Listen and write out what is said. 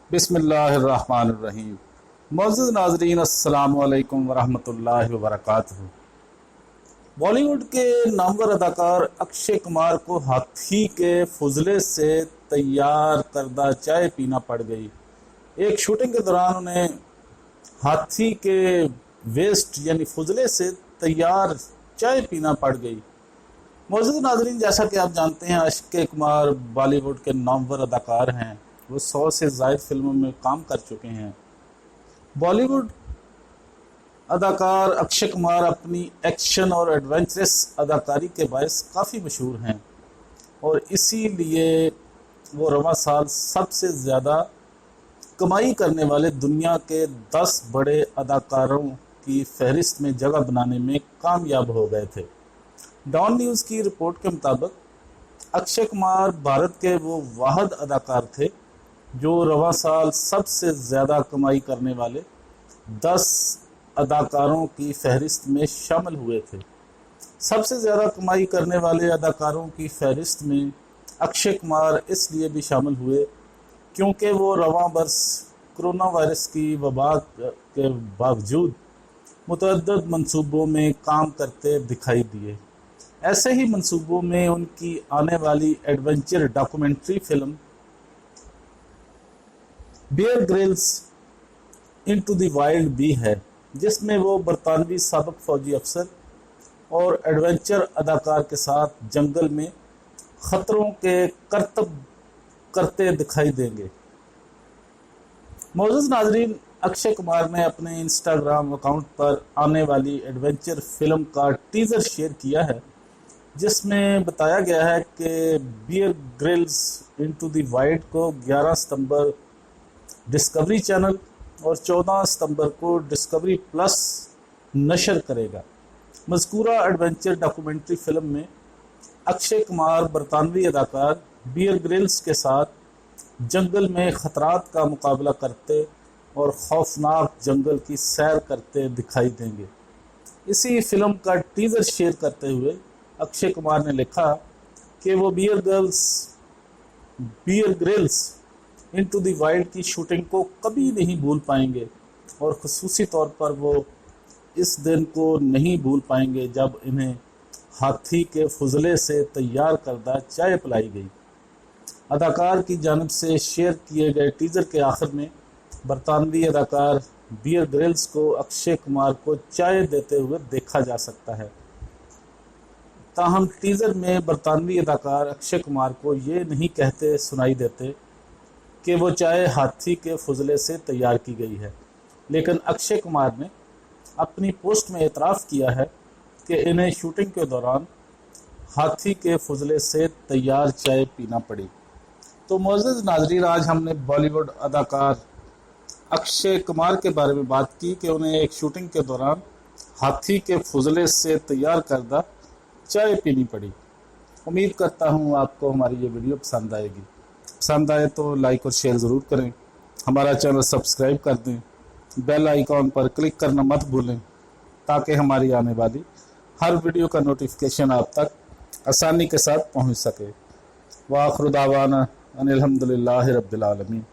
बिस्मिल्लाहिर्रहमानिर्रहीम। मोअज़्ज़िज़ नाज़रीन, अस्सलामु अलैकुम वरहमतुल्लाहि वबरकातुहू। बॉलीवुड के नामवर अदाकार अक्षय कुमार को हाथी के फुजले से तैयार करदा चाय पीना पड़ गई। एक शूटिंग के दौरान उन्हें हाथी के वेस्ट यानी फुजले से तैयार चाय पीना पड़ गई। मोअज़्ज़िज़ नाज़रीन, जैसा कि आप जानते हैं, अक्षय कुमार बॉलीवुड के नामवर अदाकार हैं। वो 100 से ज़ायद फिल्मों में काम कर चुके हैं। बॉलीवुड अदाकार अक्षय कुमार अपनी एक्शन और एडवेंचरस अदाकारी के बायस काफ़ी मशहूर हैं और इसीलिए वो रवां साल सबसे ज़्यादा कमाई करने वाले दुनिया के 10 बड़े अदाकारों की फहरिस्त में जगह बनाने में कामयाब हो गए थे। डॉन न्यूज़ की रिपोर्ट के मुताबिक अक्षय कुमार भारत के वो वाहिद अदाकार थे जो रवां साल सबसे ज़्यादा कमाई करने वाले 10 अदाकारों की फहरिस्त में शामिल हुए थे। सबसे ज़्यादा कमाई करने वाले अदाकारों की फहरिस्त में अक्षय कुमार इसलिए भी शामिल हुए क्योंकि वो रवां बरस कोरोना वायरस की वबा के बावजूद मुतअद्दिद मंसूबों में काम करते दिखाई दिए। ऐसे ही मंसूबों में उनकी आने वाली adventure documentary film Bear Grylls into the wild भी है, जिसमें वो बरतानवी साबिक फौजी अफसर और एडवेंचर अदाकार के साथ जंगल में खतरों के करतब करते दिखाई देंगे। मोअज़्ज़िज़ नाज़रीन, अक्षय कुमार ने अपने इंस्टाग्राम अकाउंट पर आने वाली एडवेंचर फिल्म का टीज़र शेयर किया है, जिसमें बताया गया है कि Bear Grylls into the wild को 11 सितंबर डिस्कवरी चैनल और 14 सितंबर को डिस्कवरी प्लस नशर करेगा। मज़कूरा एडवेंचर डॉक्यूमेंट्री फिल्म में अक्षय कुमार बरतानवी अदाकार बियर ग्रिल्स के साथ जंगल में ख़तरात का मुकाबला करते और खौफनाक जंगल की सैर करते दिखाई देंगे। इसी फिल्म का टीज़र शेयर करते हुए अक्षय कुमार ने लिखा कि वो Bear Grylls into the wild की शूटिंग को कभी नहीं भूल पाएंगे और ख़ुसूसी तौर पर वो इस दिन को नहीं भूल पाएंगे जब इन्हें हाथी के फुजले से तैयार करदा चाय पिलाई गई। अदाकार की जानिब से शेयर किए गए टीज़र के आखिर में बरतानवी अदाकार बियर ग्रिल्स को अक्षय कुमार को चाय देते हुए देखा जा सकता है। ताहम टीज़र में बरतानवी अदाकार अक्षय कुमार को ये नहीं कहते सुनाई देते कि वो चाय हाथी के फुजले से तैयार की गई है, लेकिन अक्षय कुमार ने अपनी पोस्ट में एतराफ़ किया है कि इन्हें शूटिंग के दौरान हाथी के फुजले से तैयार चाय पीना पड़ी। तो मोअज़्ज़िज़ नाज़रीन, आज हमने बॉलीवुड अदाकार अक्षय कुमार के बारे में बात की कि उन्हें एक शूटिंग के दौरान हाथी के फुजले से तैयार करदा चाय पीनी पड़ी। उम्मीद करता हूँ आपको हमारी ये वीडियो पसंद आएगी। पसंद आए तो लाइक और शेयर ज़रूर करें, हमारा चैनल सब्सक्राइब कर दें, बेल आइकॉन पर क्लिक करना मत भूलें ताकि हमारी आने वाली हर वीडियो का नोटिफिकेशन आप तक आसानी के साथ पहुंच सके। व आखिर दावाना अनिल हम्दुलिल्लाहि रब्बिल आलमीन।